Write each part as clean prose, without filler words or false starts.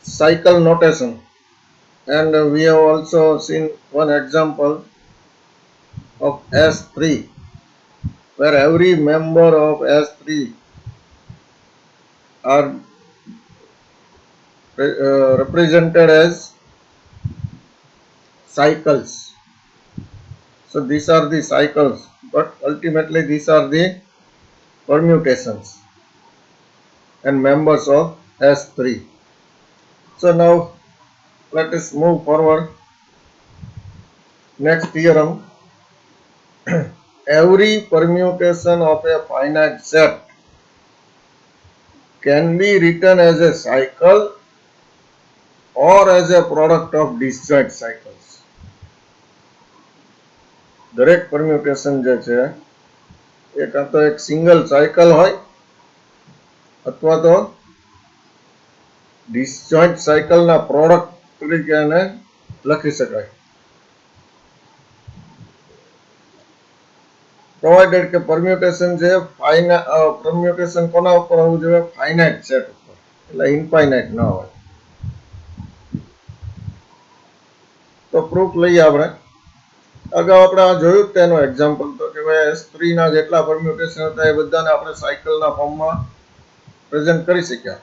cycle notation, and we have also seen one example of S3 where every member of S3 are represented as cycles. So these are the cycles, but ultimately these are the permutations and members of S3. So now let us move forward. Next theorem. Every permutation of a finite set can be written as a cycle or as a product of disjoint cycles. દરેક permutation જે છે એ કાં તો એક single cycle હોય અથવા તો disjoint સાયકલના પ્રોડક્ટ તરીકે એને લખી શકાય. પ્રોવાઇડેડ કે permutation છે permutation કોના ઉપર હોવું જોઈએ? ફાઇનાઇટ સેટ ઉપર, એટલે ઇનફાઇનાઇટ ન હોય. તો પ્રૂફ લઈએ આપણે. અગાઉ આપણે આ જોયું જ તેનું એક્ઝામ્પલ તો કે ભાઈ S3 ના જેટલા પરમ્યુટેશન હતા એ બધાને આપણે સાયકલના ફોર્મમાં પ્રેઝન્ટ કરી શક્યા.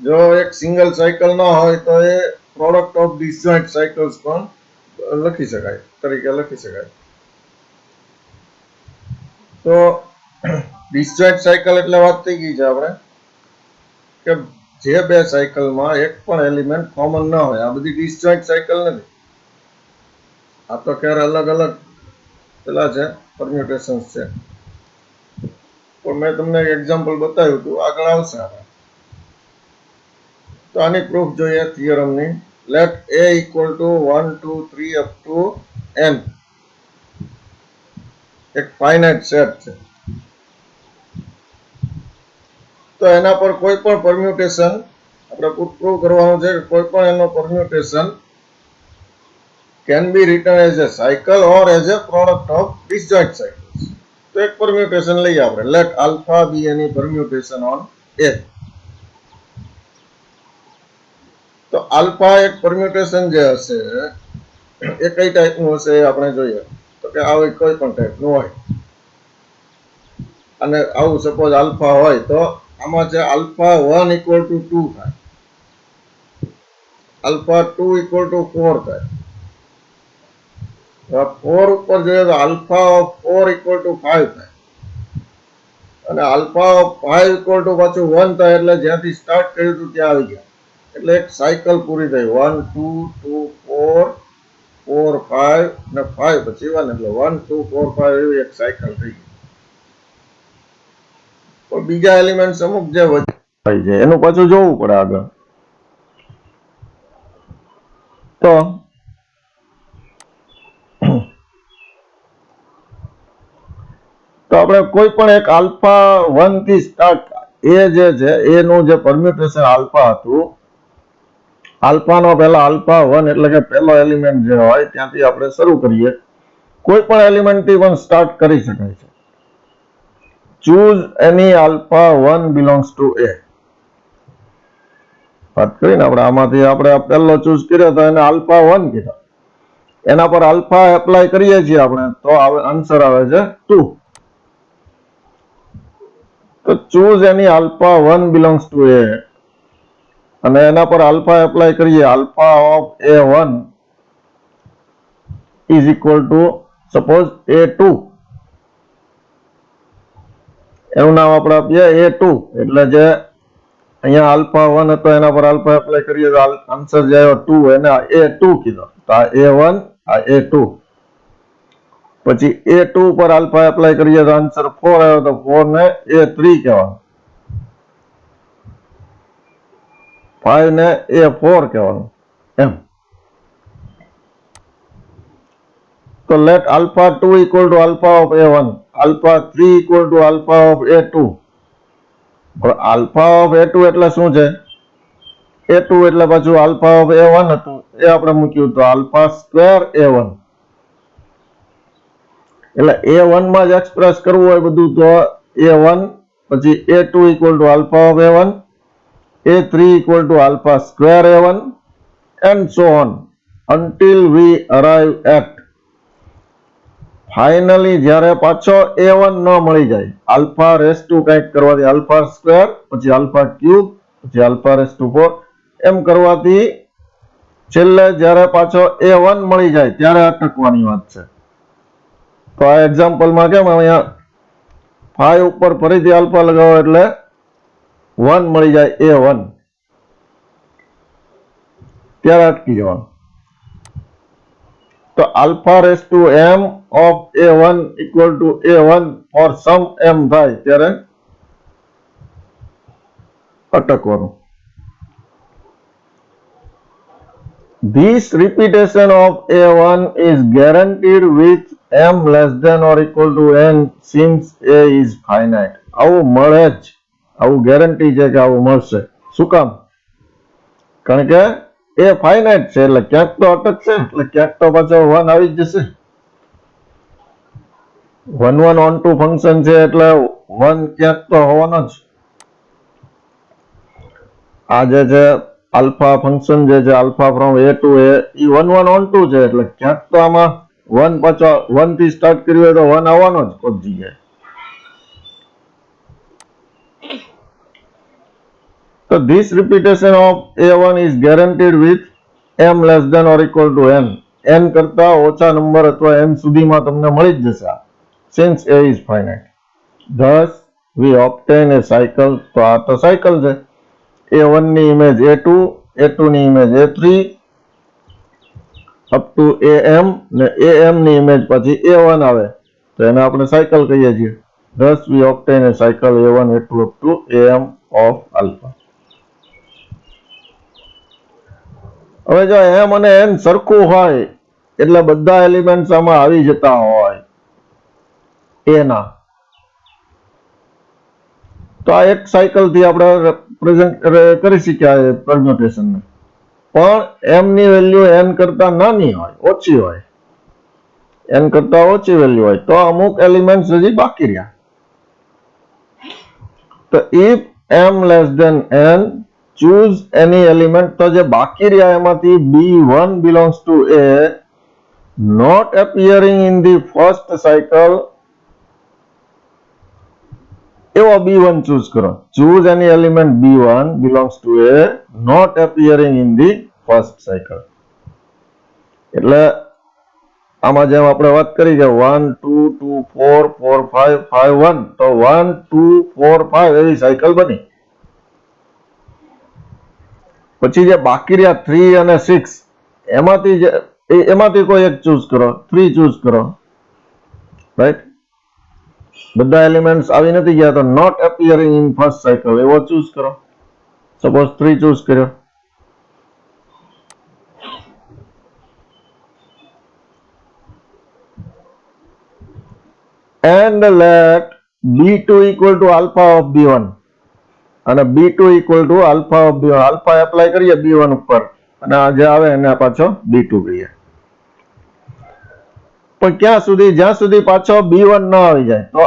જો એક સિંગલ સાયકલ ન હોય તો એ પ્રોડક્ટ ઓફ ડિસજોઇન્ટ સાયકલ્સ પણ લખી શકાય તરીકે લખી શકાય. તો ડિસજોઇન્ટ સાયકલ એટલે વાત થઈ ગઈ છે આપણે કે જે બે સાયકલમાં એક પણ એલિમેન્ટ કોમન ન હોય. આ બધી ડિસજોઇન્ટ સાયકલ નથી. આ તો ક્યારે અલગ અલગ પેલા છે પરમ્યુટેશન્સ છે, પણ મેં તમને એક્ઝામ્પલ બતાવ્યું હતું, આગળ આવશે. તો આની પ્રૂફ જોઈએ થિયરમની. Let a equal to 1 2 3 up to n એક ફાઇનાઇટ સેટ છે. તો એના પર કોઈ પણ પરમ્યુટેશન આપણે પ્રૂવ કરવાનું છે કે કોઈ પણ એનો permutation can be written as a cycle or as a product of disjoint cycles. તો એક permutation લઈએ આપણે. Let alpha be any permutation on A. તો alpha એક permutation જે હશે એ કઈ ટાઈપનું હશે એ આપણે જોઈએ. તો કે આવી કોઈ પણ ટાઈપનું હોય. અને આવું સપોઝ alpha હોય તો આમાં છે alpha 1 equal to 2 થાય, alpha 2 equal to 4 થાય. 4 ઉપર જોઈએ તો આલ્ફા ઓફ 4 ઇક્વલ ટુ 5 થાય, અને આલ્ફા ઓફ 5 ઇક્વલ ટુ પાછું 1 થાય. એટલે જ્યાંથી સ્ટાર્ટ કર્યું હતું ત્યાં આવી ગયા. એટલે એક સાયકલ પૂરી થઈ. 1 2 2 4 4 5 ને 5 પછી 1, એટલે 1 2 4 5 એવી એક સાયકલ થઈ ગઈ. પણ બીજા એલિમેન્ટ અમુક જે થઈ જાય એનું પાછું જોવું પડે આગળ. તો આપણે કોઈ પણ એક આલ્ફા 1 થી સ્ટાર્ટ એ જે છે એનું જે પરમ્યુટેશન આલ્ફા હતું, આલ્ફાનો પહેલા આલ્ફા 1 એટલે કે પહેલો એલિમેન્ટ જે હોય ત્યાંથી આપણે શરૂ કરીએ. કોઈ પણ એલિમેન્ટથી પણ સ્ટાર્ટ કરી શકાય છે. Choose any alpha 1 belongs to A. વાત કરીને આપણે આમાંથી આપણે પહેલો ચૂઝ કર્યો તો એને આલ્ફા 1 કીધો. એના પર આલ્ફા એપ્લાય કરીએ છીએ આપણે તો આન્સર આવે છે 2. તો choose any alpha 1 belongs to A અને એના પર આલ્ફા એપ્લાય કરીએ. Alpha of A1 is equal to suppose A2. એનું નામ આપણે આપીએ A2. એટલે જે અહીંયા આલ્ફા 1 હતો એના પર આલ્ફા એપ્લાય કરીએ તો આન્સર જે આવ્યો 2, એને A2 કીધો. તો આ A1 આ A2. પછી A2 પર આલ્ફા એપ્લાય કરીએ તો આન્સર 4 આવ્યો, તો 4 ને A3 કહેવાનું, 5 ને A4 કહેવાનું એમ. તો let alpha 2 equal to alpha of A1, alpha 3 equal to alpha of A2. હવે આલ્ફા ઓફ A2 એટલે શું છે? A2 એટલે પાછું આલ્ફા ઓફ A1 હતું એ આપણે મૂક્યું તો આલ્ફા સ્ક્વેર A1. એટલે A1 માં જ એક્સપ્રેસ કરવું હોય બધું તો A1 પછી A2 equal to alpha of A1 A3 equal to alpha square A1 and so on until we arrive at finally જ્યારે પાછો A1 ન મળી જાય, alpha raised to કંઈક કરવાથી alpha square, પછી alpha cube, પછી alpha raised to 4 એમ કરવાથી છેલ્લે જ્યારે પાછો A1 મળી જાય ત્યારે અટકવાની વાત છે. તો આ એક્ઝામ્પલમાં કેમ અહીંયા 5 ઉપર ફરીથી આલ્ફા લગાવો એટલે 1 મળી જાય A1 ત્યારે અટકી જવાનું. તો alpha raised to m of A1 equal to A1 for some m થાય ત્યારે અટકવાનું. This repetition of A1 is guaranteed with m less than or equal to n since A is finite. આવું મળે જ, આવું ગેરંટી છે કે આવું મળશે. શું કામ? કારણ કે એ ફાઇનાઇટ છે એટલે ક્યાંક તો અટકશે, એટલે ક્યાંક તો પાછો 1 આવી જ જશે. 1 1 on 2 ફંક્શન છે એટલે 1 ક્યાંક તો હોવાનો જ. આ જે છે આલ્ફા ફંક્શન જે છે alpha from A to A A 1 1 on 2 છે એટલે ક્યાંક તો આમાં 1 પાછો 1 થી સ્ટાર્ટ કર્યું હોય તો 1 આવવાનો જ કોઈ જગ્યાએ. So this repetition of A1 is guaranteed with m less than or equal to n. n કરતા ઓછા નંબર અથવા n સુધીમાં તમને મળી જ જશે since A is finite. Thus we obtain a cycle. તો આ તો સાયકલ છે. A1 ની ઇમેજ A2, A2 ની image A3 up to AM ને AM ની ઇમેજ પછી A1 આવે તો એને આપણે સાયકલ કહીએ છીએ. Thus we obtain a cycle A1 A2 up to AM of alpha. હવે જો m અને n સરખું હોય એટલે બધા એલિમેન્ટ્સ આમાં આવી જતા હોય a ના, તો આ એક સાયકલ થી આપણે પ્રેઝન્ટ કરી શક્યા પરમ્યુટેશન ને. પણ m ની વેલ્યુ n કરતા નાની હોય, ઓછી હોય, n કરતા ઓછી વેલ્યુ હોય તો અમુક એલિમેન્ટ્સ હજી બાકી રહ્યા. તો if m less than n choose any element, તો જે બાકી રહ્યા એમાંથી B1 belongs to A not appearing in the first cycle, એવો B1 choose કરો. Choose any element B1 belongs to A not appearing in the first cycle. એટલે આમાં જેમ આપણે વાત કરી કે 1 2 2 4 4 5 5 1 તો 1 2 4 5 એવી સાયકલ બની. પછી જે બાકી રહ્યા 3 અને 6 એમાંથી કોઈ એક ચૂઝ કરો, 3 ચૂઝ કરો, રાઈટ. બધા એલિમેન્ટ્સ આવી નથી ગયા તો નોટ અપિયરિંગ ઇન ફર્સ્ટ સાયકલ એવો ચૂઝ કરો. સપોઝ 3 ચૂઝ કર્યો. and let B2 equal to alpha of B1 અને B2 equal to alpha of B1. alpha apply કરીએ B1 ઉપર અને આ જે આવે એને પાછો B2 કહીએ. પણ ક્યાં સુધી? જ્યાં સુધી પાછો B1 ન આવી જાય. તો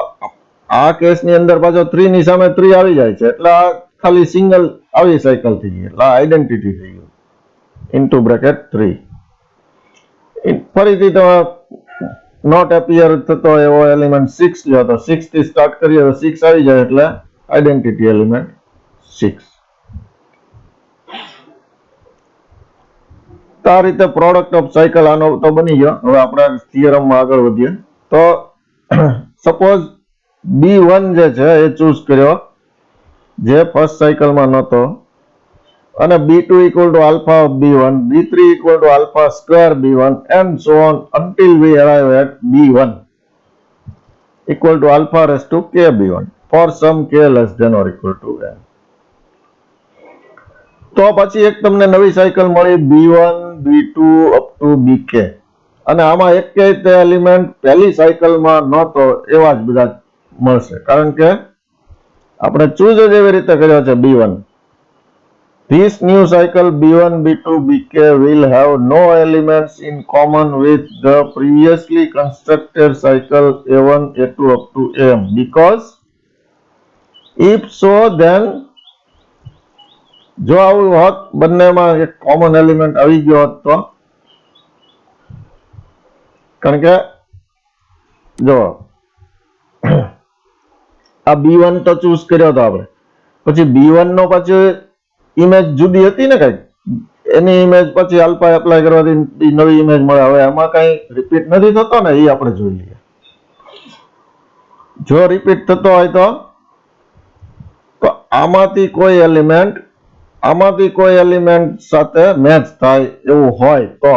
આ કેસની અંદર પાછો 3 ની સામે 3 આવી જાય છે એટલે આ ખાલી સિંગલ આવી સાયકલ થઈ ગઈ એટલે આ આઈડેન્ટિટી થઈ ગયું ઇન્ટુ બ્રેકેટ 3. ફરીથી તો નોટ એપિયર થતો એવો એલિમેન્ટ 6 લ્યો તો 6 થી સ્ટાર્ટ કરીએ તો 6 આવી જાય એટલે આઈડેન્ટિટી એલિમેન્ટ 6. તો આ રીતે પ્રોડક્ટ ઓફ સાયકલ આનો તો બની ગયો. હવે આપણે થિયરમમાં આગળ વધીએ. તો સપોઝ B1 જે છે એ ચૂઝ કર્યો જે ફર્સ્ટ સાયકલમાં નહોતો અને B2 equal to alpha of B1, B3 equal to alpha square B1 and so on until we arrive at B1 equal to alpha raised to k B1 for some k less than or equal to n. તો પછી એક તમને નવી cycle મળી B1 B2 up to BK અને આમાં એક કે તે એલિમેન્ટ પહેલી સાયકલમાં નહોતો એવા જ બધા મળશે કારણ કે આપણે ચૂઝ જ એવી રીતે કર્યો છે B1. This new cycle B1 B2 BK will have no elements in common with the previously constructed cycle A1 A2 up to AM because if so then જો આવું હોત બંનેમાં એક કોમન એલિમેન્ટ આવી ગયો હોત તો, કારણ કે જો આ B1 તો ચૂઝ કર્યો હતો આપણે, પછી B1 નો પછી ઇમેજ જુદી હતી ને કઈક, એની ઇમેજ પછી આલ્ફા એપ્લાય કરવાથી નવી ઇમેજ મળે. હવે એમાં કઈ રિપીટ નથી થતો ને, એ આપણે જોઈ લઈએ. જો રિપીટ થતો હોય તો આમાંથી કોઈ એલિમેન્ટ સાથે મેચ થાય એવું હોય તો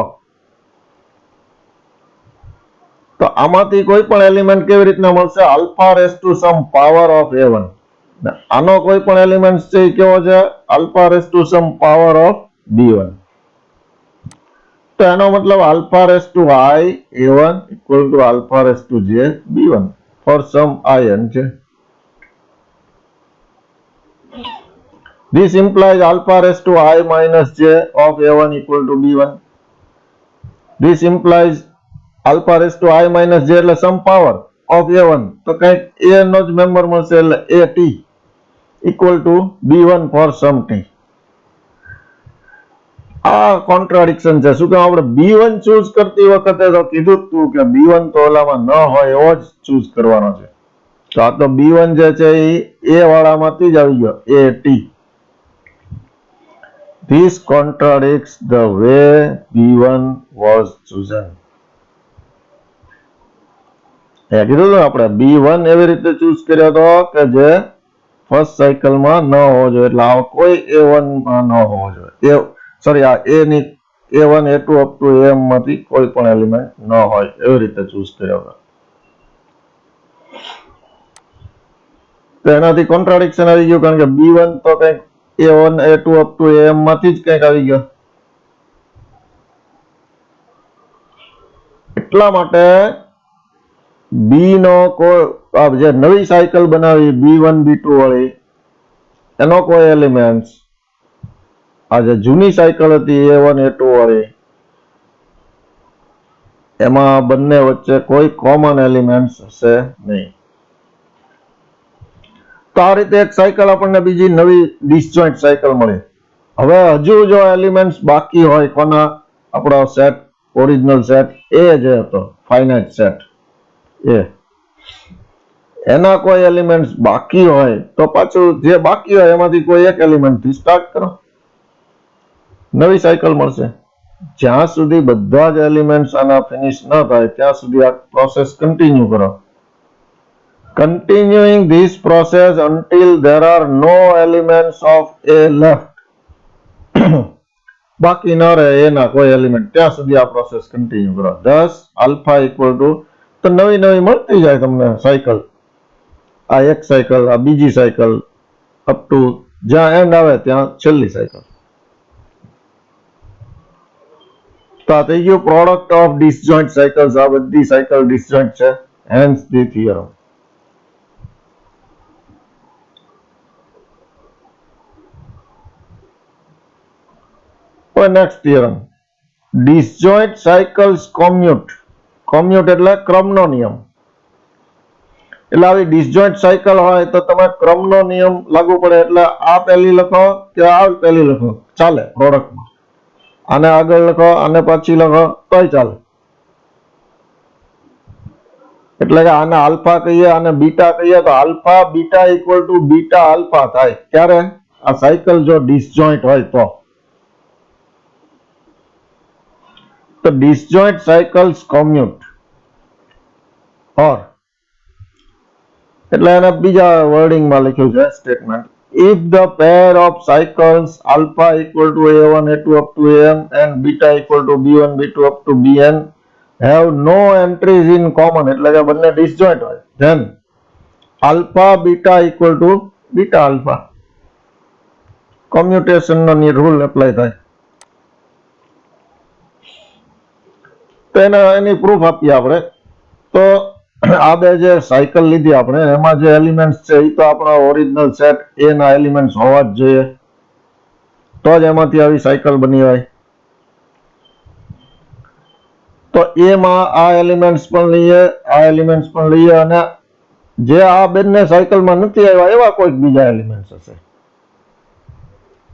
આમાંથી કોઈ પણ એલિમેન્ટ કેવી રીતના મળશે? Alpha raise to some power of A1. આનો કોઈ પણ એલિમેન્ટ છે એ કેવો છે? Alpha raise to some power of B1. તો એનો મતલબ alpha raise to I A1 equal to alpha raise to J B1 for some IN છે. This implies alpha raised to I minus j of A1 equal to B1. This implies alpha raised to I minus j એટલે some power of A1. તો કંઈક A નો જ member મળશે એટલે AT equal to B1 for some T. આ contradiction છે. શું કે આપણે B1 ચૂઝ કરતી વખતે તો કીધું તું કે B1 તો ઓલામાં ન હોય એવો જ ચૂઝ કરવાનો છે. તો આ તો B1 જે છે એ A વાળામાંથી જ આવી ગયો, AT. This contradicts the way B1 was chosen. કીધું ને આપણે B1 એવી રીતે ચૂઝ કર્યો હતો કે જે ફર્સ્ટ સાયકલમાં ન હોવો જોઈએ, એટલે આ કોઈ A1 માં ન હોવો જોઈએ. સોરી, આ A1 A2 up to AM માંથી કોઈ પણ એલિમેન્ટ ન હોય એવી રીતે ચૂઝ કર્યો હતો. તો એનાથી કોન્ટ્રાડિક્શન આવી ગયું, કારણ કે B1 તો કંઈક A1 A2 up to AM માંથી જ કંઈક આવી ગયો. એટલા માટે B નો કોઈ જે નવી સાયકલ બનાવી B1 B2 વાળી, એનો કોઈ એલિમેન્ટ આ જે જૂની સાયકલ હતી A1 A2 વાળી, એમાં બંને વચ્ચે કોઈ કોમન એલિમેન્ટ હશે નહીં. તો આ રીતે એક સાયકલ આપણને બીજી નવી ડિસજોઇન્ટ સાયકલ મળી. હવે હજુ જો એલિમેન્ટ્સ બાકી હોય કોના? આપણો સેટ, ઓરિજિનલ સેટ એ જે હતો, ફાઇનાઇટ સેટ એ, એના કોઈ એલિમેન્ટ્સ બાકી હોય તો પાછું જે બાકી હોય એમાંથી કોઈ એક એલિમેન્ટથી સ્ટાર્ટ કરો, નવી સાયકલ મળશે. જ્યાં સુધી બધા જ એલિમેન્ટ્સ આના ફિનિશ ન થાય ત્યાં સુધી આ પ્રોસેસ કન્ટિન્યુ કરો. Continuing this process until there are no elements of A left. બાકી ન રહે એના કોઈ એલિમેન્ટ, ત્યાં સુધી આ પ્રોસેસ કન્ટિન્યુ કરો. Thus alpha equal to, તો નવી મળતી જાય તમને સાયકલ. આ એક સાયકલ, આ બીજી સાયકલ, અપ ટુ જ્યાં એન્ડ આવે ત્યાં છેલ્લી સાયકલ. તો આ થઈ ગયું પ્રોડક્ટ ઓફ ડિસજોઇન્ટ સાયકલ્સ. આ બધી સાયકલ ડિસજોઇન્ટ છે. Hence the theorem. Next theorem, disjoint cycles commute. Commute એટલે ક્રમનો નિયમ. એટલે આવી ડિસજોઇન્ટ સાયકલ હોય તો તમે ક્રમનો નિયમ લાગુ પડે, એટલે આ પહેલી લખો કે આ પહેલી લખો ચાલે પ્રોડક્ટમાં, આને આગળ લખો આને પાછી લખો તોય ચાલે. એટલે કે આને આલ્ફા કહીએ આને બીટા કહીએ તો alpha beta equal to beta alpha થાય. ક્યારે? આ સાયકલ જો ડિસજોઇન્ટ હોય તો. તો disjoint cycles commute or, એટલે એને બીજા વર્ડિંગમાં લખ્યું છે statement, if the pair of cycles alpha equal to A1 A2 up to AM and beta equal to B1 B2 up to Bn have no entries in common, એટલે કે બંને disjoint હોય, then alpha beta equal to beta alpha, commutationનો rule apply થાય. તો એની proof આપીએ આપણે. તો આ બે જે સાયકલ લીધી આપણે, એમાં જે એલિમેન્ટ્સ છે એ તો આપણા ઓરિજિનલ સેટ એ ના એલિમેન્ટ્સ હોવા જ જોઈએ, તો જ એમાંથી આવી સાયકલ બની હોય. તો એમાં આ એલિમેન્ટ્સ પણ લઈએ, આ એલિમેન્ટ્સ પણ લઈએ, અને જે આ બંને સાયકલમાં નથી આવ્યા એવા કોઈક બીજા એલિમેન્ટ્સ હશે.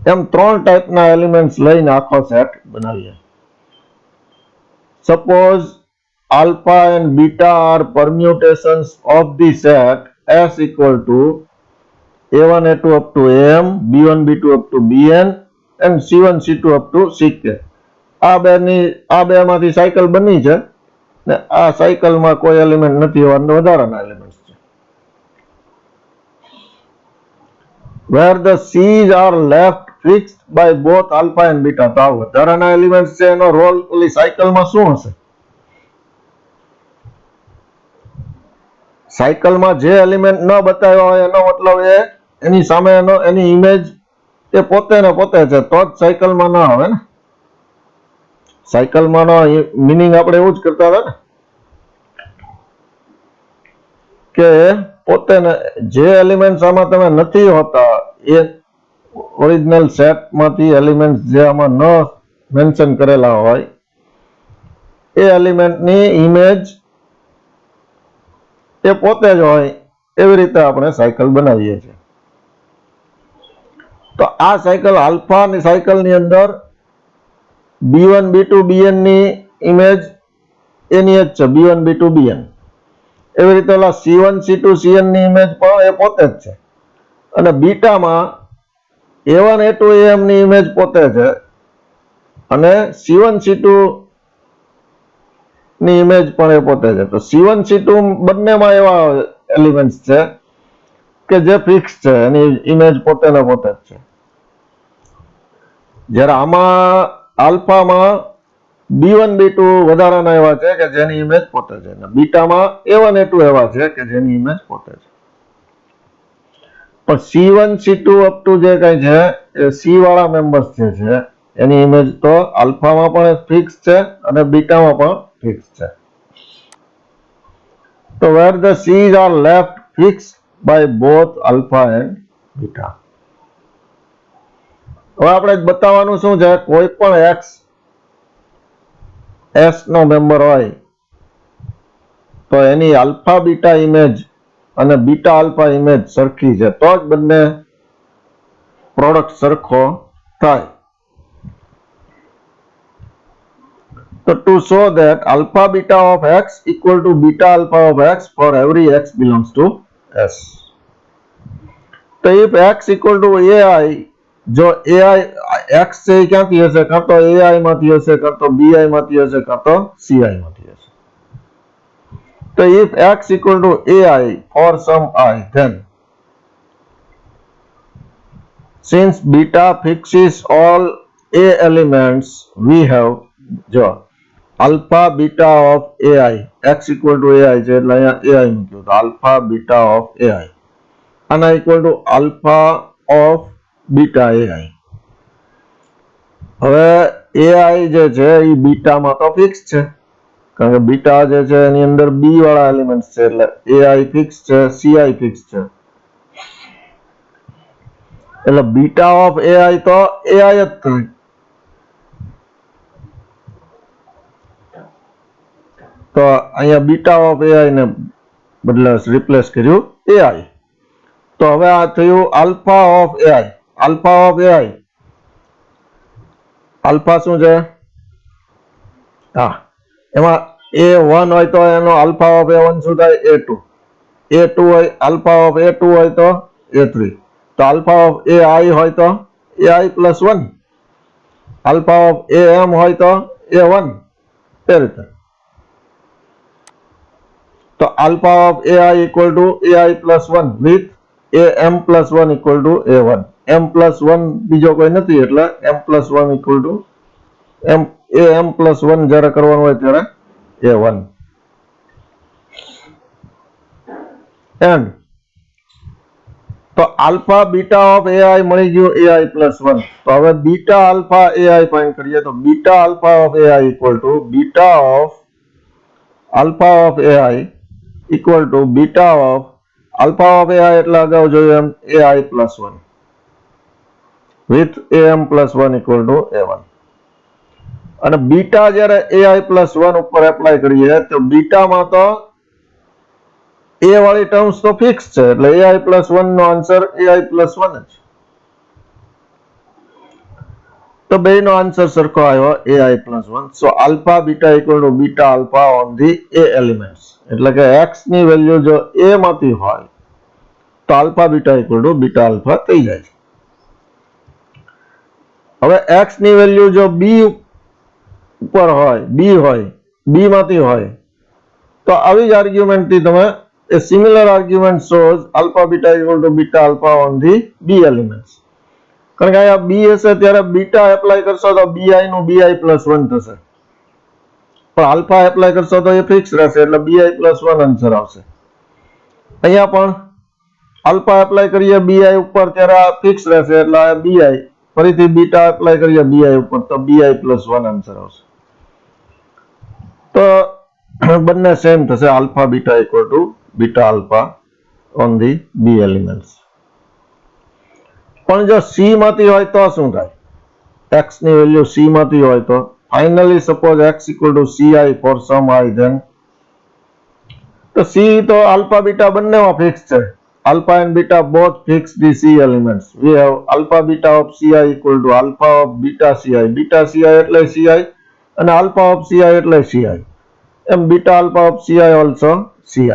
એમ 3 ટાઈપના એલિમેન્ટ્સ લઈને આખો સેટ બનાવીએ. Suppose alpha and beta are permutations of the set S equal to A1 A2 up to AM, B1 B2 up to BN and C1 C2 up to CK. આ બેમાંથી cycle બની છે ને આ સાયકલમાં કોઈ એલિમેન્ટ નથી, એવા વધારાના એલિમેન્ટ્સ છે. Where the C's are left fixed by both alpha and beta. તો આ વધારાના એલિમેન્ટ્સ છે, એનો રોલ ઓલી સાયકલમાં શું હશે? સાયકલમાં જે એલિમેન્ટ ન બતાવ્યો હોય એનો મતલબ એની સામે એની ઇમેજ એ પોતે ને પોતે છે, તો જ સાયકલમાં ના આવે ને. સાયકલમાંનો મિનિંગ આપણે એવું જ કરતા હતા ને કે પોતે જે એલિમેન્ટ આમાં તમે નથી હોતા એ ઓરિજિનલ સેટમાંથી એલિમેન્ટ જે આમાં ન મેન્શન કરેલા હોય એ એલિમેન્ટની ઇમેજ એ પોતે જ હોય, એવી રીતે આપણે સાયકલ બનાવીએ છીએ. તો આ સાયકલ આલ્ફાની સાયકલની અંદર B1 B2 BN ની ઇમેજ એની જ છે, B1 B2 BN. એવી રીતે ઓલા C1 C2 CN ની ઇમેજ પણ એ પોતે જ છે. અને બીટામાં A1 A2 AM ની ઇમેજ પોતે છે અને C1 C2 ની ઇમેજ પણ એ પોતે છે. તો C1 C2 બંનેમાં એવા એલિમેન્ટ્સ છે કે જે ફિક્સ છે, એની ઇમેજ પોતે ને પોતે જ છે. જ્યારે આમાં આલ્ફામાં B1 B2 વધારાના એવા છે કે જેની ઇમેજ પોતે છે, અને બીટામાં A1 A2 એવા છે કે જેની ઇમેજ પોતે છે. પણ C1 C2 અપ ટુ જે કઈ છે એ C વાળા મેમ્બર્સ જે છે એની ઇમેજ તો આલ્ફામાં પણ ફિક્સ છે અને બીટામાં પણ ફિક્સ છે. તો where the C's are left fixed by both alpha and beta. હવે આપણે બતાવવાનું શું છે, કોઈ પણ x S નો મેમ્બર હોય તો એની આલ્ફા બીટા ઇમેજ અને બીટા આલ્ફા ઇમેજ સરખી છે, તો જ બંને પ્રોડક્ટ સરખો થાય. તો to show that alpha beta of x equal to beta alpha of x for every x belongs to S. તો if x equal to AI, જો AI x છે એ ક્યાંથી હશે? કાં તો AI માંથી હશે, કાં તો BI માંથી હશે, કાં તો CI માંથી હશે. તો if x equal to AI for some I, then since beta fixes all A elements, we have જો alpha beta of AI, x equal to AI છે એટલે અહીંયા AI મૂક્યું, તો alpha beta of AI આના equal to alpha of beta AI. હવે AI જે છે એ બીટામાં તો ફિક્સ છે, કારણ કે બીટા જે છે એની અંદર B વાળા એલિમેન્ટ છે, એટલે AI ફિક્સ છે, CI ફિક્સ છે, એટલે બીટા ઓફ AI તો AI જ થાય. તો અહીંયા બીટા ઓફ AI ને બદલે રિપ્લેસ કર્યું AI. તો હવે આ થયું alpha of AI. Alpha of AI, alpha શું છે? હા, એમાં A1 હોય તો એનો આલ્ફા ઓફ A1 શું થાય? A2. A2 હોય, આલ્ફા ઓફ A2 હોય તો A3. તો આલ્ફા ઓફ AI હોય તો AI plus 1, alpha of AM હોય તો A1, એ રીતે. તો alpha of AI equal to AI plus 1 with AM plus 1 equal to A1. M plus 1 બીજો કોઈ નથી, એટલે M plus 1 equal to AM plus 1 જ્યારે કરવાનું હોય ત્યારે A1. And તો આલ્ફા બીટા ઓફ AI મળી ગયું AI plus 1. તો હવે બીટા આલ્ફા AI ફાઇન્ડ કરીએ, તો beta alpha of AI equal to beta of alpha of AI equal to beta of alpha of AI એટલે અગાઉ જોયું એમ AI plus 1 with AM plus 1 equal to A1. અને beta જ્યારે AI plus 1 ઉપર apply કરીએ તો બીટામાં તો A વાળી ટર્મ્સ તો ફિક્સ છે, એટલે AI plus 1 નો આન્સર AI plus 1 જ. તો બેનો આન્સર સરખો આવ્યો ai plus 1. So alpha beta equal to beta alpha on the a elements. એટલે કે x ની વેલ્યુ જો a માંથી હોય તો alpha beta equal to beta alpha થઈ જાય છે. હવે x ની વેલ્યુ જો b ઉપર હોય, b માંથી હોય તો આવી જ આર્ગ્યુમેન્ટ થી તમે a similar argument shows alpha beta equal to beta alpha on the b elements. કારણ કે અહીંયા b હશે ત્યારે બીટા એપ્લાય કરશો તો bi નું bi plus 1 થશે, પણ આલ્ફા એપ્લાય કરશો તો એ ફિક્સ રહેશે એટલે bi plus 1 આન્સર આવશે. અહીંયા પણ આલ્ફા એપ્લાય કરીએ bi ઉપર ત્યારે આ ફિક્સ રહેશે એટલે bi, ફરીથી બીટા એપ્લાય કરીએ bi ઉપર તો bi plus 1 આન્સર આવશે. તો બંને સેમ થશે, alpha beta equal to beta alpha on the B elements. પણ જો c માંથી હોય તો શું થાય? x ની વેલ્યુ c માંથી હોય તો finally suppose x equal to ci for some i, then તો c તો આલ્ફા બીટા બંનેમાં ફિક્સ છે. Alpha and beta both fix the c elements. We have alpha beta of ci equal to alpha of beta ci. Beta ci એટલે ci અને alpha of ci એટલે ci. એમ beta alpha of ci also ci.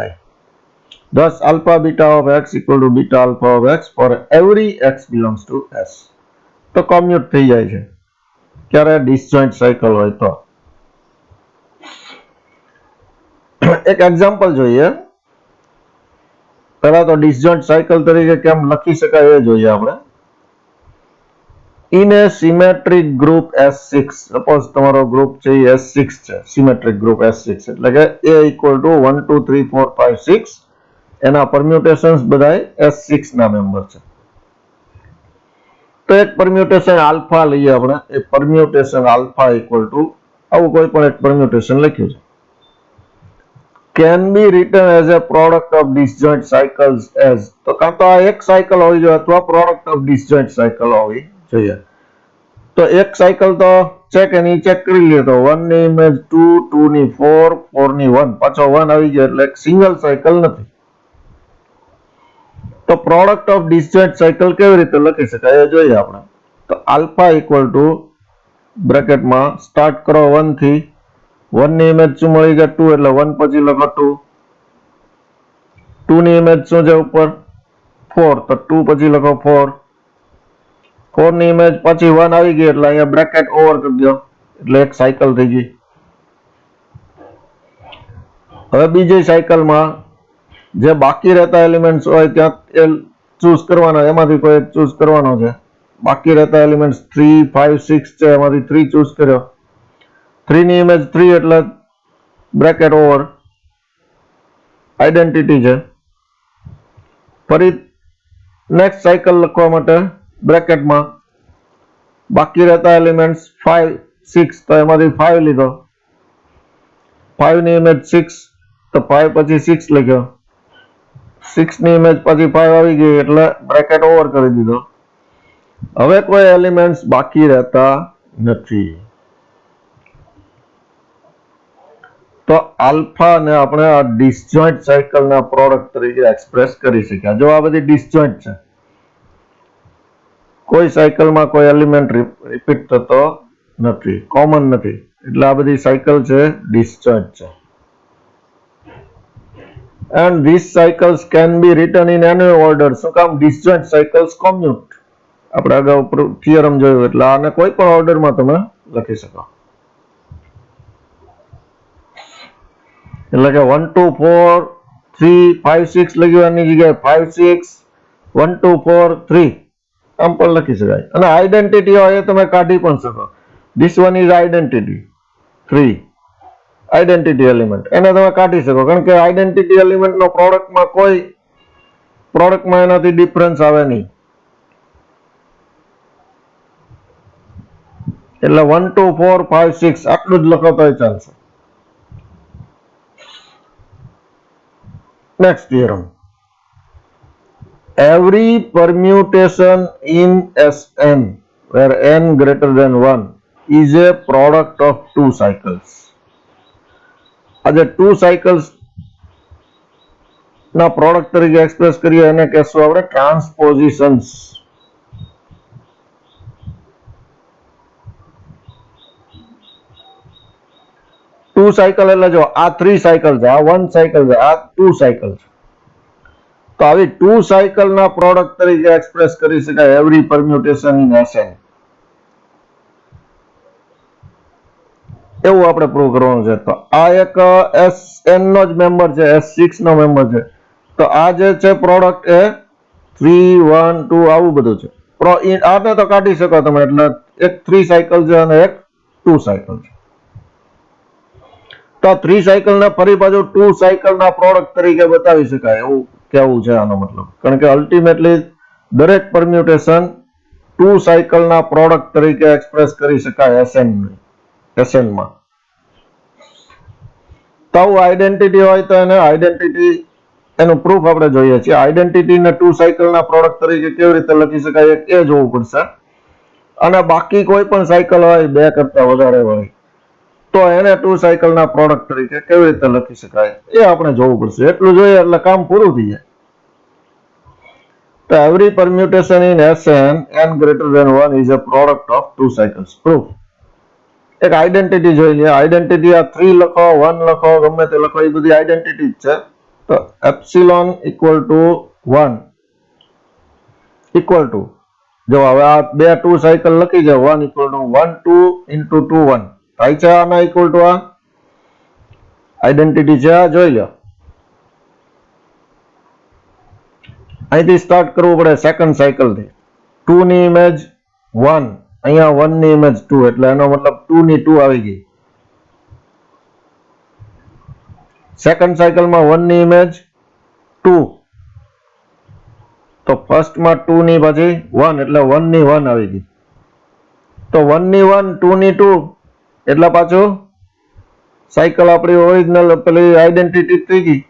Thus alpha beta of x equal to beta alpha of x for every x belongs to S. તો કોમ્યુટ થઈ જાય છે ક્યારે disjoint cycle હોય તો. એક એક્ઝામ્પલ જોઈએ. પહેલા તો ડિસજોઇન્ટ સાયકલ તરીકે કેમ લખી શકાય એ જોઈએ આપણે. In A symmetric group S6, suppose તમારો ગ્રુપ છે S6 છે, સિમેટ્રિક ગ્રુપ S6 એટલે કે A equal to 1 2 3 4 5 6, એના પરમ્યુટેશન્સ બધાય S6 ના મેમ્બર છે. તો એક પરમ્યુટેશન આલ્ફા લઈએ આપણે. એ પરમ્યુટેશન આલ્ફા ઇક્વલ ટુ આવું કોઈ પણ એક પરમ્યુટેશન લખ્યું છે. Can be written as a product of disjoint cycles as, તો કાં તો આ એક સાયકલ હોવી જોઈએ અથવા પ્રોડક્ટ ઓફ ડિસજોઇન્ટ સાયકલ હોવી જોઈએ. તો એક સાયકલ તો ચેક એની ચેક કરી લે તો 1 ની ઇમેજ 2, 2 ની 4, 4 ની 1, પાછો 1 આવી ગયો એટલે એક સિંગલ સાયકલ નથી. તો પ્રોડક્ટ ઓફ ડિસજોઇન્ટ સાયકલ કેવી રીતે લખી શકાય એ જોઈએ આપણે. તો આલ્ફા ઇક્વલ ટુ બ્રેકેટમાં સ્ટાર્ટ કરો 1 થી, 1 ની ઇમેજ શું મળી જાય 2 એટલે 1 પછી લખો 2, 2 ની ઇમેજ શું છે ઉપર 4 તો 2 પછી લખો 4, 4 ની ઇમેજ પછી 1 આવી ગઈ એટલે અહીંયા બ્રેકેટ ઓવર કરી દો એટલે એક સાયકલ થઈ ગઈ. હવે બીજી સાયકલમાં જે બાકી રહેતા એલિમેન્ટ્સ હોય ત્યાં ચૂઝ કરવાના, એમાંથી કોઈ એક ચૂઝ કરવાનો છે. બાકી રહેતા એલિમેન્ટ્સ 3 5 6 છે, એમાંથી 3 ચૂઝ કર્યો. 3 ની ઇમેજ 3 એટલે બ્રેકેટ ઓવર, આઈડેન્ટિટી છે. ફરી નેક્સ્ટ સાયકલ લખવા માટે બ્રેકેટમાં બાકી રહેતા એલિમેન્ટ્સ 5 6 તો એમાંથી 5 લીધો. 5 ની ઇમેજ 6 તો 5 પછી 6 લખ્યો. 6 ની ઇમેજ પછી 5 આવી ગઈ એટલે બ્રેકેટ ઓવર કરી દીધો. હવે કોઈ એલિમેન્ટ્સ બાકી રહેતા નથી. તો આલ્ફા ને આપણે આ ડિસજોઇન્ટ સાયકલના પ્રોડક્ટ તરીકે એક્સપ્રેસ કરી શક્યા. જો આ બધી ડિસજોઇન્ટ છે, કોઈ સાયકલમાં કોઈ એલિમેન્ટ રિપીટ થતો નથી, કોમન નથી, એટલે આ બધી સાયકલ છે ડિસજોઇન્ટ છે. And these cycles can be written in any order. શું કામ? disjoint cycles commute. આપણે અગાઉ થિયરમ જોયું એટલે આને કોઈ પણ ઓર્ડરમાં તમે લખી શકો. એટલે કે 1 2 4 3 5 6 લખ્યું એની જગ્યાએ 5 6 1 2 4 3 આમ પણ લખી શકાય. અને આઈડેન્ટિટી હોય એ તમે કાઢી પણ શકો. This one is identity 3, identity element, એને તમે કાઢી શકો કારણ કે આઈડેન્ટિટી એલિમેન્ટનો પ્રોડક્ટમાં એનાથી ડિફરન્સ આવે નહીં. એટલે 1 2 4 5 6 આટલું જ લખો તો ચાલશે. Next theorem. Every permutation in Sn where n greater than 1 is a product of two cycles. આજે 2 સાયકલ્સ ના પ્રોડક્ટ તરીકે એક્સપ્રેસ કરીએ એને કહેશું આપણે ટ્રાન્સપોઝિશન્સ. ટુ સાયકલ એટલે જો આ 3 સાયકલ છે, આ 1 સાયકલ છે, આ 2 સાયકલ છે. તો આવી 2 સાયકલના પ્રોડક્ટ તરીકે એક્સપ્રેસ કરી શકાય એવરી પરમ્યુટેશન ઇન Sn. એવું આપણે પ્રૂવ કરવાનું છે. તો આ એક Sn નો જ મેમ્બર છે, S6 નો મેમ્બર છે. તો આ જે છે પ્રોડક્ટ એ 3 1 2 આવું બધું છે. આને તો કાઢી શકો તમે, એટલે એક 3 સાયકલ છે અને એક 2 સાયકલ છે. તો 3 સાયકલને ફરી પાછું 2 સાયકલના પ્રોડક્ટ તરીકે બતાવી શકાય એવું કેવું છે આનો મતલબ. કારણ કે અલ્ટિમેટલી દરેક પરમ્યુટેશન 2 સાયકલના પ્રોડક્ટ તરીકે એક્સપ્રેસ કરી શકાય Sn માં. તો આઈડેન્ટિટી હોય તો એને આઈડેન્ટિટી એનું પ્રૂફ આપણે જોઈએ છીએ. આઈડેન્ટિટીને 2 સાયકલના પ્રોડક્ટ તરીકે કેવી રીતે લખી શકાય એ જોવું પડશે. અને બાકી કોઈ પણ સાયકલ હોય 2 કરતા વધારે હોય તો એને 2 સાયકલના પ્રોડક્ટ તરીકે કેવી રીતે લખી શકાય એ આપણે જોવું પડશે. એટલું જોઈએ એટલે કામ પૂરું થઈ જાય. તો every permutation in Sn n greater than 1 is a product of 2 cycles. Proof. એક આઈડેન્ટિટી જોઈ લઈએ. આઈડેન્ટિટી આ 3 લખો, 1 લખો, ગમે તે લખો, એ બધી આઈડેન્ટિટી જ છે. તો epsilon equal to 1 equal to, જો હવે આ 2 2 સાયકલ લખી છે, 1 ઇક્વલ ટુ 1 2 ઇન્ટુ 2 1 થાય છે. આના ઇક્વલ ટુ આ આઈડેન્ટિટી છે, આ જોઈ લો. અહીંથી સ્ટાર્ટ કરવું પડે સેકન્ડ સાયકલથી. 2 ની ઇમેજ 1, અહીંયા 1 ની ઇમેજ 2, એટલે એનો મતલબ 2 ની 2 આવી ગઈ. સેકન્ડ સાયકલમાં 1 ની ઇમેજ 2, તો ફર્સ્ટમાં 2 ની પછી 1, એટલે 1 ની 1 આવી ગઈ. તો 1 ની 1, 2 ની 2, એટલે પાછું સાયકલ આપણી ઓરિજિનલ પેલી આઈડેન્ટિટી થઈ ગઈ.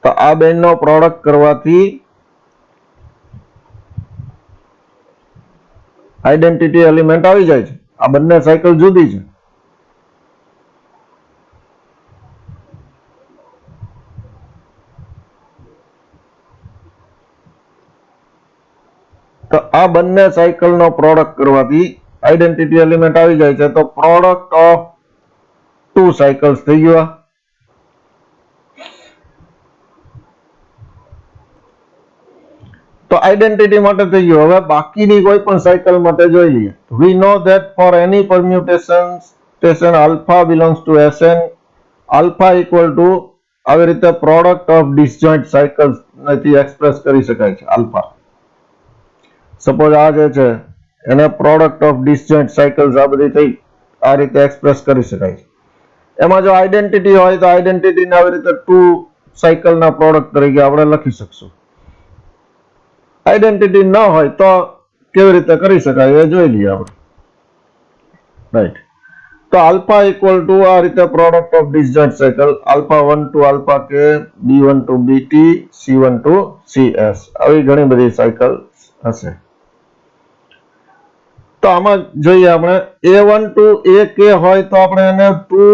તો આ બેનો પ્રોડક્ટ કરવાથી આઈડેન્ટિટી એલિમેન્ટ આવી જાય છે. આ બંને સાયકલ જુદી છે. તો આ બંને સાયકલનો પ્રોડક્ટ કરવાથી આઈડેન્ટિટી એલિમેન્ટ આવી જાય છે. તો પ્રોડક્ટ ઓફ 2 સાયકલ્સ થઈ ગયો. તો આઈડેન્ટિટી માટે થઈ ગયો. હવે બાકીની કોઈ પણ સાયકલ માટે જોઈ લઈએ. We know that for any permutation alpha belongs to Sn, alpha equal to આવી રીતે પ્રોડક્ટ ઓફ ડિસજોઇન્ટ સાયકલ્સ નથી એક્સપ્રેસ કરી શકાય છે આલ્ફા. સપોઝ આ જે છે એને પ્રોડક્ટ ઓફ ડિસજોઇન્ટ સાયકલ્સ આ બધી થઈ આ રીતે એક્સપ્રેસ કરી શકાય છે. એમાં જો આઈડેન્ટિટી હોય તો આઈડેન્ટિટીને આવી રીતે 2 સાયકલના પ્રોડક્ટ તરીકે આપણે લખી શકશું. આઈડેન્ટિટી ન હોય તો કેવી રીતે કરી શકાય એ જોઈ લઈએ આપણે. રાઈટ. તો આલ્ફા ઇક્વલ ટુ આ રીતે product of disjoint cycle alpha 1 to alpha k b1 two bt c1 two cs આવી ઘણી બધી સાયકલ હશે. તો આમાં જોઈએ આપણે a1 ટુ ak હોય તો આપણે એને 2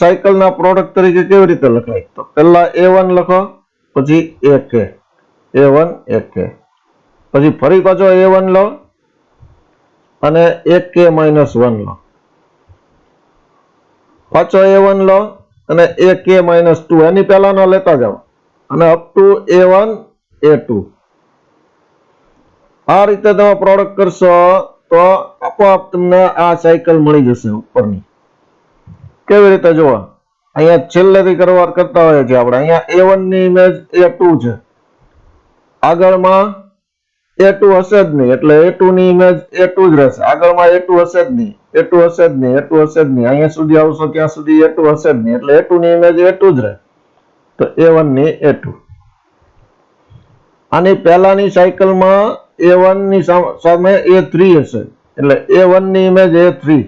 સાયકલના પ્રોડક્ટ તરીકે કેવી રીતે લખાય? તો પહેલા a1 લખો, પછી ak, a1 ak, પછી ફરી પાછો a1 લો અને ak -1 લો, પાછો a1 લો અને ak -2 એની પહેલાનો લેતા જાઓ અને અપ ટુ a1 a2. આ રીતે તમે પ્રોડક્ટ કરશો તો આપોઆપ તમને આ સાયકલ મળી જશે ઉપરની. કેવી રીતે જોવા? અહીંયા છેલ્લેથી કરતા હોય છે આપણે. અહીંયા a1 ની ઇમેજ a2 છે, આગળમાં a2 હશે જ નહીં, એટલે a2 ની ઇમેજ a2 જ રહેશે. આગળમાં a2 હશે જ નહીં, a2 હશે જ નહીં, a2 હશે જ નહીં. અહીંયા સુધી આવશો ત્યાં સુધી a2 હશે જ નહીં, એટલે a2 ની ઇમેજ a2 જ રહે. તો a1 ની a2. આની પહેલાની સાયકલમાં a1 ની સામે a3 હશે, એટલે a1 ની ઇમેજ a3.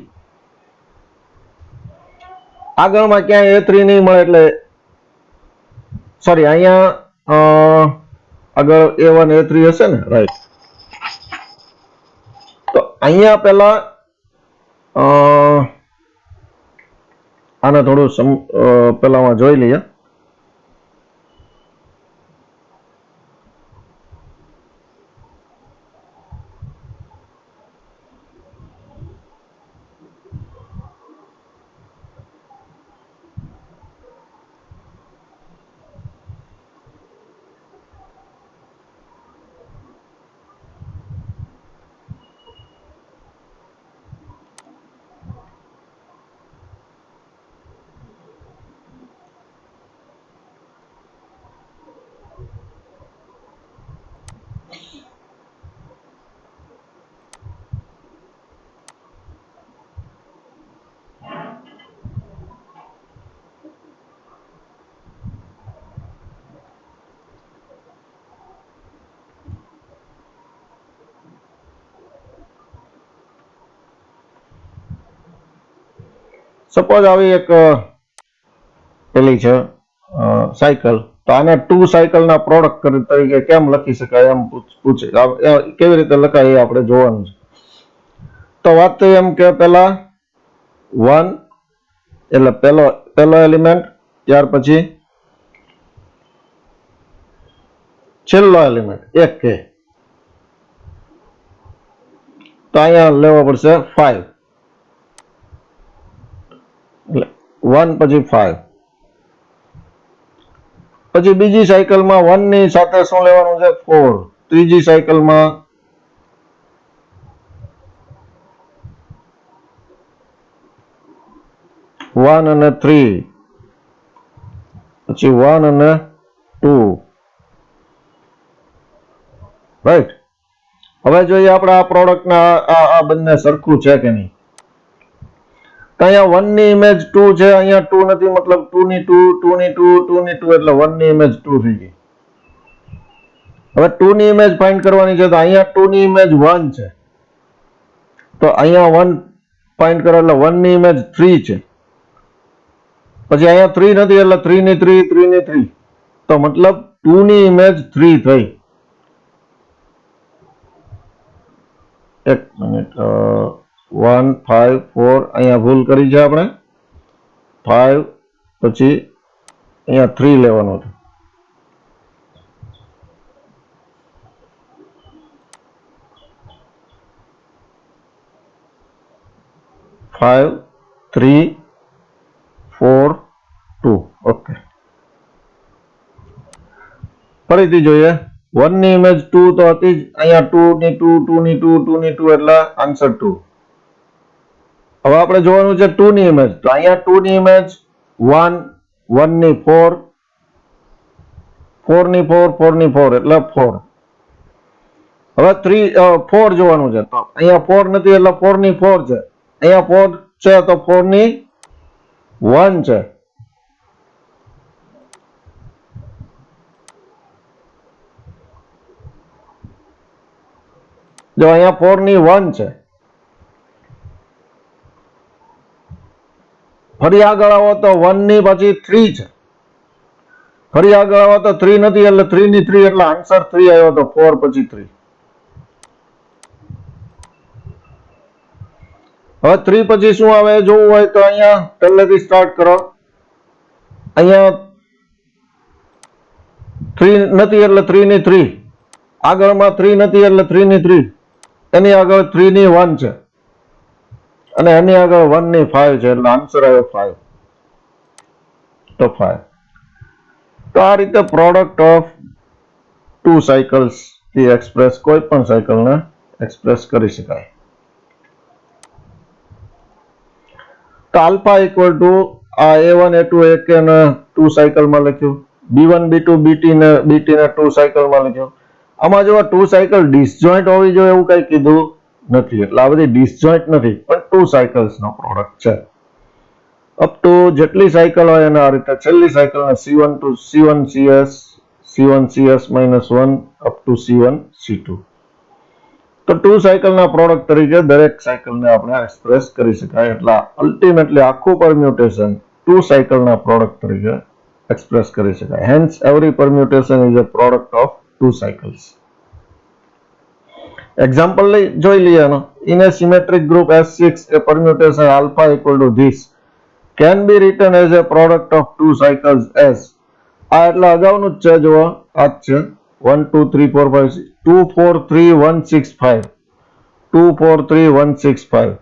આગળમાં ક્યાંય a3 નહીં મળે, એટલે સોરી અહીંયા આગળ a1 a3 હશે ને, રાઈટ. તો અહીંયા પહેલા આને થોડું પહેલામાં જોઈ લઈએ. સપોઝ આવી એક પેલી છે સાયકલ, તો આને 2 સાયકલના પ્રોડક્ટ તરીકે કેમ લખી શકાય એમ પૂછે. કેવી રીતે લખાય એ આપણે જોવાનું છે. તો વાત તો એમ કે પેલા 1 એટલે પેલો એલિમેન્ટ, ત્યાર પછી છેલ્લો એલિમેન્ટ 1 કે, તો અહીંયા લેવો પડશે 5 એટલે 1 પછી 5. પછી બીજી સાયકલમાં 1 ની સાથે શું લેવાનું છે 4. ત્રીજી સાયકલમાં 1 અને 3, પછી 1 અને 2, રાઈટ. હવે જોઈએ આપણે આ પ્રોડક્ટના આ બંને સરખું છે કે નહીં. તો અહીંયા 1 ની ઇમેજ 2 છે, અહીંયા 2 નથી, મતલબ 2 ની 2, 2 ની 2, 2 ની 2 એટલે 1 ની ઇમેજ 2 થઈ ગઈ. હવે 2 ની ઇમેજ ફાઇન્ડ કરવાની છે, તો અહીંયા 2 ની ઇમેજ 1 છે, તો અહીંયા 1 ફાઇન્ડ કરો એટલે 1 ની ઇમેજ 3 છે. પછી અહીંયા 3 નથી એટલે 3 ની 3, 3 ની 3, તો મતલબ 2 ની ઇમેજ 3 થઈ. એક મિનિટ, 1 5 4 અહીંયા ભૂલ કરી છે આપણે. 5 પછી અહીંયા 3 લેવાનો છે. 5 3 4 2. ઓકે, ફરીથી જોઈએ. 1 ની ઇમેજ 2 તો હતી જ, અહીંયા 2 ની 2, 2 ની 2, 2 ની 2 એટલે આન્સર 2. હવે આપણે જોવાનું છે 2 ની ઇમેજ, તો અહીંયા 2 ની ઇમેજ 1, 1 ની 4, 4 ની 4, 4 ની 4 એટલે 4. હવે 4 જોવાનું છે, તો અહીંયા 4 નથી એટલે 4 ની 4 છે, અહીંયા 4 છે તો 4 ની 1 છે. જો અહીંયા 4 ની 1 છે. ફરી આગળ આવો તો 1 ની પછી 3 છે. ફરી આગળ આવો તો 3 નથી એટલે 3 ની 3 એટલે આન્સર 3 આવ્યો, તો 4 પછી 3. હવે 3 પછી શું આવે જોવું હોય તો અહીંયા પહેલેથી સ્ટાર્ટ કરો. અહીંયા 3 નથી એટલે 3 ની 3, આગળમાં 3 નથી એટલે 3 ની 3, એની આગળ 3 ની 1 છે, અને એની આગળ 1 ની 5 છે, એટલે આન્સર આવ્યો 5. તો 5. તો આ રીતે પ્રોડક્ટ ઓફ 2 સાયકલ્સ થી એક્સપ્રેસ કોઈ પણ સાયકલને એક્સપ્રેસ કરી શકાય. તો આલ્ફા ઇક્વલ ટુ આ A1 A2 AK ને 2 સાયકલમાં લખ્યું, B1 B2 BT ને 2 સાયકલમાં લખ્યું. આમાં જો 2 સાયકલ ડિસજોઈન્ટ હોવી જોઈએ એવું કઈ કીધું નથી, એટલે આ બધી ડિસજોઈન્ટ નથી, પણ 2 સાયકલ્સનો પ્રોડક્ટ છે. અપ ટુ જેટલી સાયકલ હોય એને આ રીતે છેલ્લી સાયકલને C1 to C1 CS, C1 CS -1 up to C1 C2. તો 2 સાયકલના પ્રોડક્ટ તરીકે દરેક સાયકલને આપણે એક્સપ્રેસ કરી શકાય, એટલે અલ્ટિમેટલી આખું પરમ્યુટેશન 2 સાયકલના પ્રોડક્ટ તરીકે એક્સપ્રેસ કરી શકાય. Hence every permutation is a product of 2 cycles. Example જોઈ લઈએ એનો. In a symmetric group S6 a permutation alpha equal to this can be written as a product of 2 cycles as. આ એટલે અગાઉનું જ છે, જુઓ આ જ છે 1 2 3 4 5 6 2 4 3 1 6 5 2 4 3 1 6 5.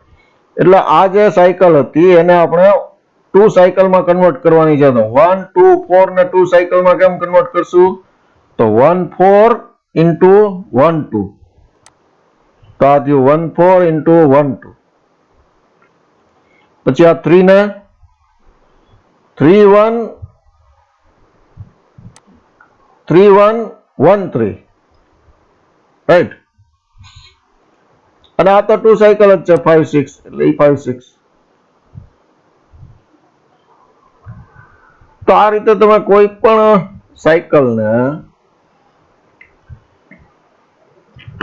એટલે આ જે સાયકલ હતી એને આપણે 2 સાયકલમાં કન્વર્ટ કરવાની છે. તો 1 2 4 ને 2 સાયકલમાં કેમ કન્વર્ટ કરશું? તો 1 4 into 1 2, તો આ થયું 1 4 into 1 2. પછી આ 3 ને 3 1 3 1 1 3, રાઈટ. અને આ તો 2 સાયકલ જ છે 5 6, એટલે એ 5 6. તો આ રીતે તમે કોઈ પણ સાયકલને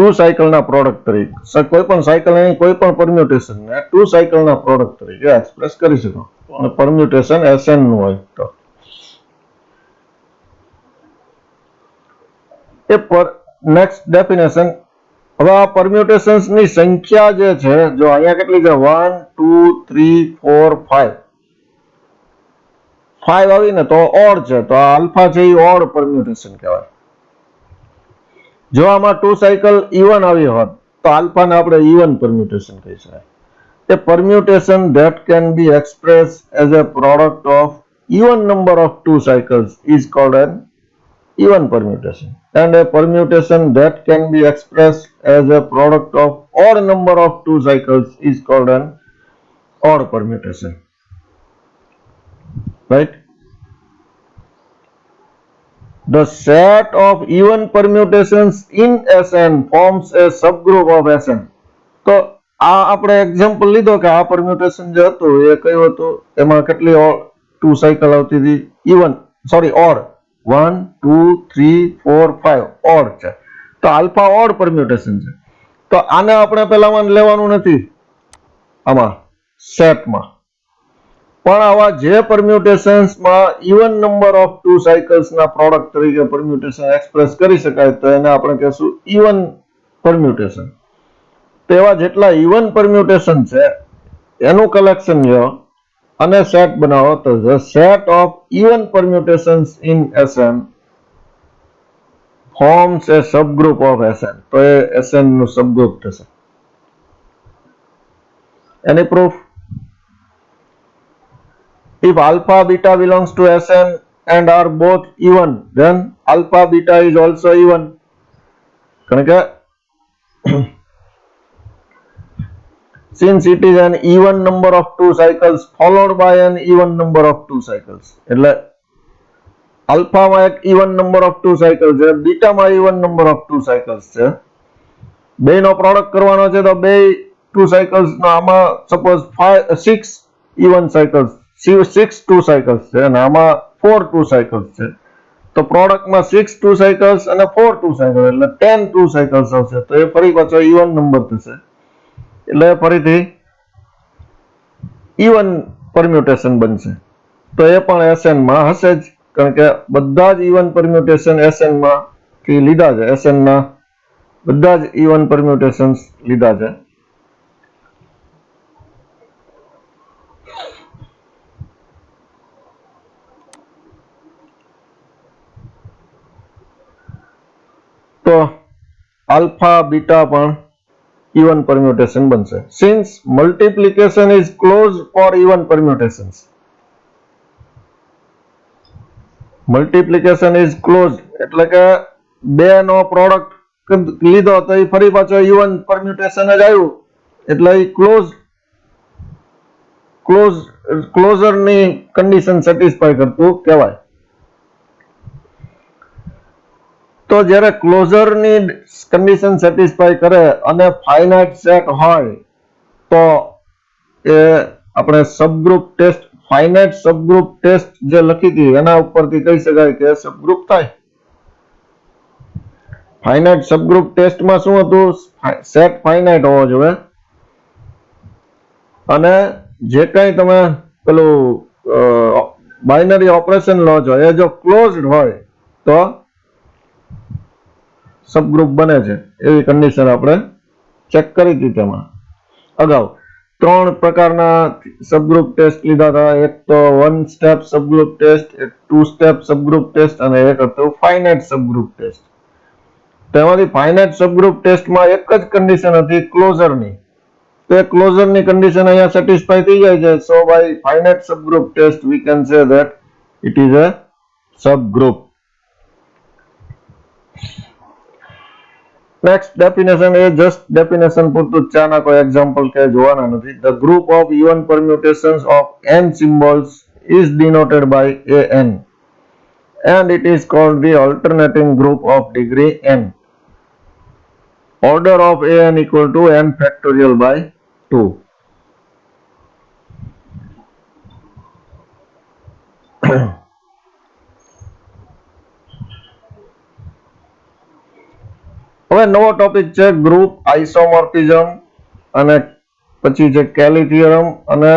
2 સાયકલના પ્રોડક્ટ તરીકે, કોઈ પણ સાયકલ એની કોઈ પણ પરમ્યુટેશનને 2 સાયકલના પ્રોડક્ટ તરીકે એક્સપ્રેસ કરી શકો. પરમ્યુટેશન SN નું હોય તો એ નેક્સ્ટ ડેફિનેશન. હવે આ પરમ્યુટેશન્સ ની સંખ્યા જે છે, જો અહીંયા કેટલી છે 1 2 3 4 5 5 આવીને તો ઓડ છે, તો આ આલ્ફા છે એ ઓડ પરમ્યુટેશન કહેવાય. જો આમાં 2 સાયકલ ઇવન આવી હોત તો આલ્ફાને આપણે ઇવન પરમ્યુટેશન કહી શકાય. A permutation that can be expressed as a product of even number of 2 cycles is called an even permutation, and a permutation that can be expressed as a product of odd number of 2 cycles is called an odd permutation. Right? The set of even permutations in SN forms a subgroup of SN. તો આ આપણે example લીધો કે આ permutation જે હતું એ કયું હતું, એમાં કેટલી 2 સાયકલ આવતી હતી, ઇવન ઓડ 1 2 3 4 5 ઓડ છે, તો આલ્ફા ઓડ પરમ્યુટેશન છે. તો આને આપણે પહેલામાં લેવાનું નથી આમાં સેટમાં, પણ આવા જે પરમ્યુટેશન્સમાં ઇવન નંબર ઓફ 2 સાયકલ્સના પ્રોડક્ટ તરીકે પરમ્યુટેશન એક્સપ્રેસ કરી શકાય તો એને આપણે કહેશું ઇવન પરમ્યુટેશન. તેવા જેટલા ઇવન પરમ્યુટેશન છે એનું કલેક્શન લો અને સેટ બનાવો તો the set of even permutations in SN forms a subgroup of SN. તો એ SN નું સબગ્રુપ થશે. Any proof? If alpha beta belongs to SN and are both even, then alpha beta is also even. કારણ કે since it is an even number of 2 cycles followed by an even number of 2 cycles, એટલે alpha માં એક even number of 2 cycles છે, beta માં even number of 2 cycles છે, બેનો product કરવાનો છે તો બે 2 cycles નો આમાં સપોઝ 6 even cycles 6 2 cycles છે અને આમાં 4 2 cycles છે, તો પ્રોડક્ટમાં 6 2 cycles અને 4 2 cycles એટલે 10 2 cycles આવશે, તો એ ફરી પાછો even નંબર થશે, એટલે ફરીથી ઇવન પરમ્યુટેશન બનશે. તો એ પણ SN માં હશે જ, કારણ કે બધા જ ઇવન પરમ્યુટેશન SN માંથી લીધા છે, SN ના બધા જ ઇવન પરમ્યુટેશન્સ લીધા છે. તો આલ્ફા બીટા પણ even permutation બનશે. Since multiplication is closed for even permutations, multiplication is closed એટલે કે બે નો પ્રોડક્ટ લીધો તો એ ફરી પાછો even permutation જ આવ્યું એટલે એ ક્લોઝર ની કન્ડિશન સેટિસ્ફાય કરતું કહેવાય. તો જ્યારે ક્લોઝર ની કન્ડિશન સેટિસ્ફાય કરે અને ફાઇનાઇટ સેટ હોય તો એ આપણે subgroup test, finite subgroup test જે લખી હતી એના ઉપરથી કહી શકાય કે સબગ્રુપ થાય. ફાઇનાઇટ સબગ્રુપ ટેસ્ટમાં શું હતું, સેટ ફાઇનાઇટ હોવો જોઈએ અને જે કંઈ તમે પેલું બાઇનરી ઓપરેશન લો છો એ જો ક્લોઝડ હોય તો સબગ્રુપ બને છે, એવી કન્ડિશન આપણે ચેક કરી હતી તેમાં અગાઉ. 3 પ્રકારના સબગ્રુપ ટેસ્ટ લીધા હતા, એક તો 1 સ્ટેપ સબગ્રુપ ટેસ્ટ, એક 2 સ્ટેપ સબગ્રુપ ટેસ્ટ અને એક હતું ફાઇનાઇટ સબગ્રુપ ટેસ્ટ. તેમાંથી ફાઇનાઇટ સબગ્રુપ ટેસ્ટમાં એક જ કન્ડિશન હતી ક્લોઝરની, તો એ ક્લોઝરની કન્ડિશન અહીંયા સેટિસ્ફાય થઈ જાય છે. So by finite subgroup test we can say that it is a subgroup. Next definition એ જસ્ટ ડેફિનેશન પૂરતું જ છે, આના કોઈ એક્ઝામ્પલ કે જોવાના નથી. The group of even permutations of n symbols is denoted by an and it is called the alternating group of degree n. Order of an equal to n factorial by 2. હવે નવો topic છે group આઇસોમોર્ફિઝમ અને પછી છે કેલી theorem અને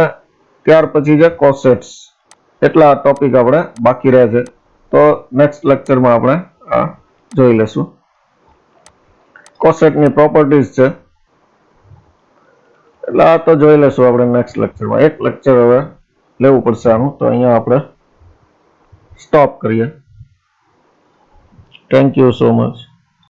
ત્યાર પછી છે કોસેટ્સ. એટલા ટોપિક આપણે બાકી રહે છે. તો નેક્સ્ટ લેક્ચરમાં આપણે આ જોઈ લેશું. કોસેટની પ્રોપર્ટીઝ છે એટલે આ તો જોઈ લેશું આપણે નેક્સ્ટ લેક્ચરમાં. એક લેક્ચર હવે લેવું પડશે આનું, તો અહીંયા આપણે સ્ટોપ કરીએ. Thank you so much.